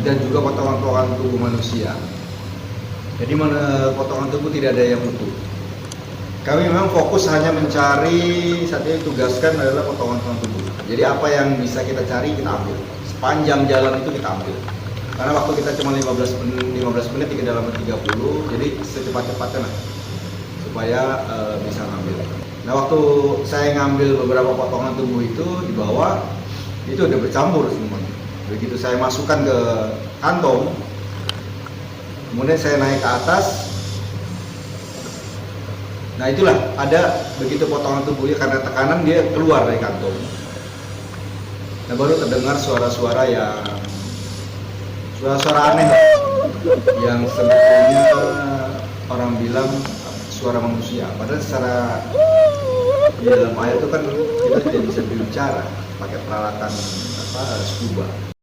dan juga potongan-potongan tubuh manusia. Jadi potongan tubuh tidak ada yang utuh. Kami memang fokus hanya mencari, saat ini tugaskan adalah potongan-potongan tubuh. Jadi apa yang bisa kita cari kita ambil. Sepanjang jalan itu kita ambil. Karena waktu kita cuma 15 menit di kedalaman 30, jadi secepat-cepatnya lah supaya bisa ngambil. Nah, waktu saya ngambil beberapa potongan tubuh itu di bawah, itu udah bercampur semuanya. Begitu saya masukkan ke kantong, kemudian saya naik ke atas. Nah, itulah ada begitu potongan tubuhnya, karena tekanan dia keluar dari kantong. Nah, baru terdengar suara-suara aneh yang sebetulnya orang bilang suara manusia. Padahal secara di dalam air itu kan kita tidak bisa berbicara pakai peralatan scuba.